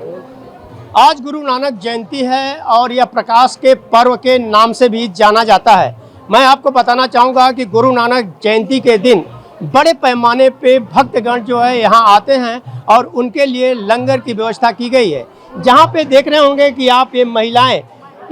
आज गुरु नानक जयंती है और यह प्रकाश के पर्व के नाम से भी जाना जाता है। मैं आपको बताना चाहूँगा कि गुरु नानक जयंती के दिन बड़े पैमाने पे भक्तगण जो है यहाँ आते हैं और उनके लिए लंगर की व्यवस्था की गई है। जहाँ पे देख रहे होंगे कि आप ये महिलाएं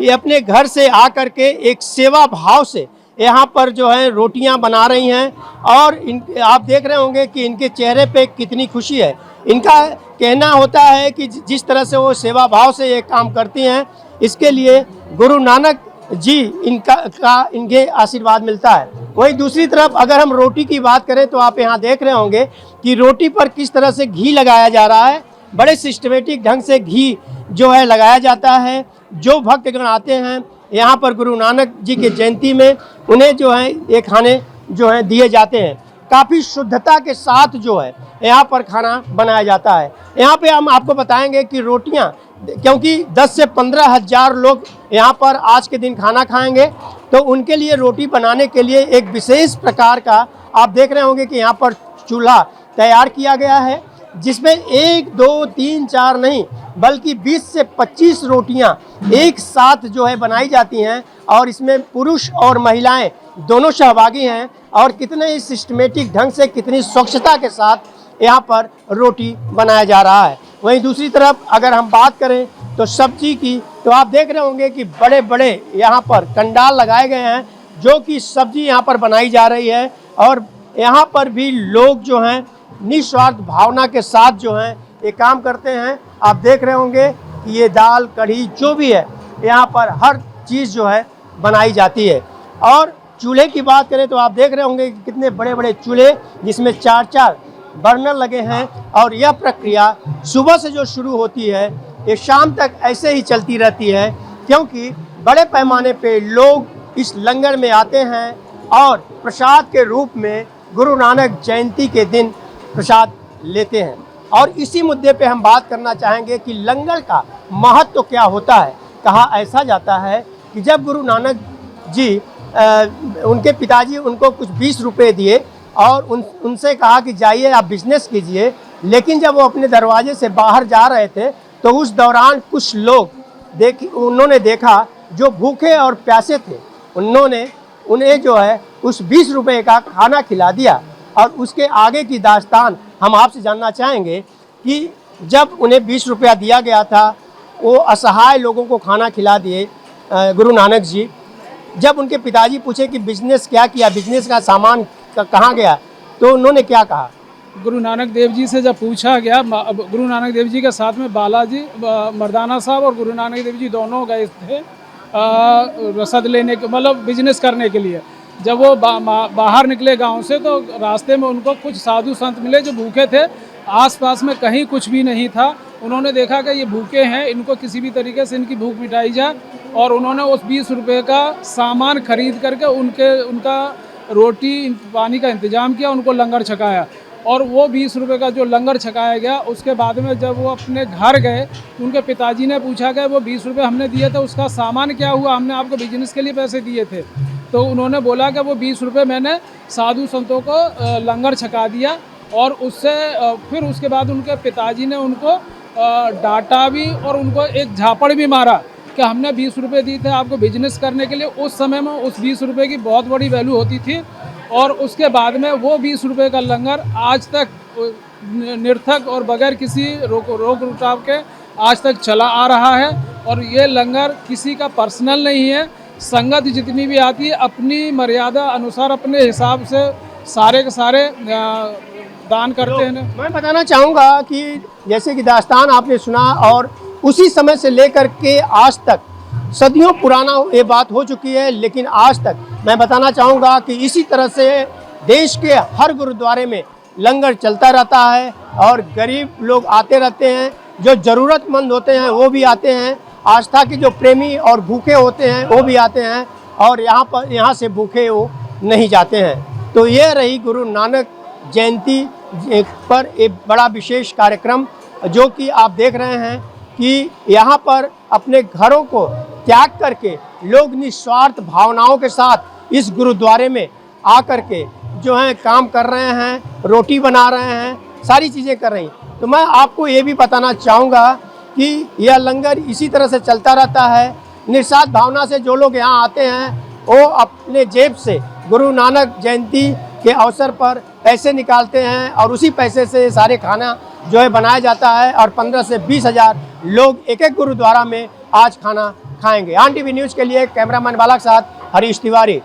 ये अपने घर से आकर के एक सेवा भाव से यहाँ पर जो है रोटियाँ बना रही हैं और आप देख रहे होंगे कि इनके चेहरे पे कितनी खुशी है। इनका कहना होता है कि जिस तरह से वो सेवा भाव से ये काम करती हैं, इसके लिए गुरु नानक जी इनके आशीर्वाद मिलता है। वहीं दूसरी तरफ अगर हम रोटी की बात करें तो आप यहाँ देख रहे होंगे कि रोटी पर किस तरह से घी लगाया जा रहा है। बड़े सिस्टमेटिक ढंग से घी जो है लगाया जाता है। जो भक्तगण आते हैं यहाँ पर गुरु नानक जी के जयंती में उन्हें जो है ये खाने जो है दिए जाते हैं। काफ़ी शुद्धता के साथ जो है यहाँ पर खाना बनाया जाता है। यहाँ पे हम आपको बताएंगे कि रोटियाँ, क्योंकि 10 से 15 हज़ार लोग यहाँ पर आज के दिन खाना खाएंगे, तो उनके लिए रोटी बनाने के लिए एक विशेष प्रकार का आप देख रहे होंगे कि यहाँ पर चूल्हा तैयार किया गया है, जिसमें 1 2 3 4 नहीं बल्कि 20 से 25 रोटियां एक साथ जो है बनाई जाती हैं और इसमें पुरुष और महिलाएं दोनों सहभागी हैं। और कितने ही सिस्टमेटिक ढंग से, कितनी स्वच्छता के साथ यहाँ पर रोटी बनाया जा रहा है। वहीं दूसरी तरफ अगर हम बात करें तो सब्जी की, तो आप देख रहे होंगे कि बड़े बड़े यहाँ पर कंडाल लगाए गए हैं जो कि सब्जी यहाँ पर बनाई जा रही है। और यहाँ पर भी लोग जो हैं निस्वार्थ भावना के साथ जो हैं ये काम करते हैं। आप देख रहे होंगे कि ये दाल कढ़ी जो भी है यहाँ पर हर चीज़ जो है बनाई जाती है। और चूल्हे की बात करें तो आप देख रहे होंगे कि कितने बड़े बड़े चूल्हे जिसमें 4-4 बर्नर लगे हैं। और यह प्रक्रिया सुबह से जो शुरू होती है ये शाम तक ऐसे ही चलती रहती है, क्योंकि बड़े पैमाने पे लोग इस लंगर में आते हैं और प्रसाद के रूप में गुरु नानक जयंती के दिन प्रसाद लेते हैं। और इसी मुद्दे पे हम बात करना चाहेंगे कि लंगर का महत्व तो क्या होता है। कहा ऐसा जाता है कि जब गुरु नानक जी उनके पिताजी उनको कुछ 20 रुपये दिए और उनसे कहा कि जाइए आप बिजनेस कीजिए, लेकिन जब वो अपने दरवाजे से बाहर जा रहे थे तो उस दौरान कुछ लोग उन्होंने देखा जो भूखे और प्यासे थे। उन्हें जो है उस 20 रुपये का खाना खिला दिया। और उसके आगे की दास्तान हम आपसे जानना चाहेंगे कि जब उन्हें 20 रुपया दिया गया था, वो असहाय लोगों को खाना खिला दिए गुरु नानक जी। जब उनके पिताजी पूछे कि बिजनेस क्या किया, बिजनेस का सामान कहाँ गया, तो उन्होंने क्या कहा? गुरु नानक देव जी से जब पूछा गया, गुरु नानक देव जी के साथ में बालाजी मर्दाना साहब और गुरु नानक देव जी दोनों गए थे रसद लेने के, मतलब बिजनेस करने के लिए। जब वो बाहर निकले गांव से तो रास्ते में उनको कुछ साधु संत मिले जो भूखे थे। आसपास में कहीं कुछ भी नहीं था। उन्होंने देखा कि ये भूखे हैं, इनको किसी भी तरीके से इनकी भूख मिटाई जाए। और उन्होंने उस 20 रुपये का सामान खरीद करके उनका रोटी पानी का इंतज़ाम किया, उनको लंगर छकाया। और वो 20 रुपये का जो लंगर छकाया गया, उसके बाद में जब वो अपने घर गए तो उनके पिताजी ने पूछा कि वो 20 रुपये हमने दिए थे उसका सामान क्या हुआ, हमने आपको बिजनेस के लिए पैसे दिए थे। तो उन्होंने बोला कि वो 20 रुपये मैंने साधु संतों को लंगर छका दिया। और उससे फिर उसके बाद उनके पिताजी ने उनको डांटा भी और उनको एक झापड़ भी मारा कि हमने 20 रुपये दिए थे आपको बिजनेस करने के लिए। उस समय में उस 20 रुपये की बहुत बड़ी वैल्यू होती थी। और उसके बाद में वो 20 रुपये का लंगर आज तक निरर्थक और बगैर किसी रोक रुकाव के आज तक चला आ रहा है। और ये लंगर किसी का पर्सनल नहीं है। संगत जितनी भी आती है अपनी मर्यादा अनुसार अपने हिसाब से सारे के सारे दान करते हैं। मैं बताना चाहूँगा कि जैसे कि दास्तान आपने सुना और उसी समय से लेकर के आज तक सदियों पुराना ये बात हो चुकी है, लेकिन आज तक मैं बताना चाहूँगा कि इसी तरह से देश के हर गुरुद्वारे में लंगर चलता रहता है और गरीब लोग आते रहते हैं। जो ज़रूरतमंद होते हैं वो भी आते हैं, आस्था के जो प्रेमी और भूखे होते हैं वो भी आते हैं और यहाँ से भूखे वो नहीं जाते हैं। तो ये रही गुरु नानक जयंती पर एक बड़ा विशेष कार्यक्रम, जो कि आप देख रहे हैं कि यहाँ पर अपने घरों को त्याग करके लोग निस्वार्थ भावनाओं के साथ इस गुरुद्वारे में आकर के जो है काम कर रहे हैं, रोटी बना रहे हैं, सारी चीज़ें कर रही हैं। तो मैं आपको ये भी बताना चाहूँगा कि यह लंगर इसी तरह से चलता रहता है। निस्वार्थ भावना से जो लोग यहाँ आते हैं वो अपने जेब से गुरु नानक जयंती के अवसर पर पैसे निकालते हैं और उसी पैसे से सारे खाना जो है बनाया जाता है और 15 से 20 हज़ार लोग एक एक गुरुद्वारा में आज खाना खाएंगे। आन टीवी न्यूज़ के लिए कैमरामैन बालक के साथ हरीश तिवारी।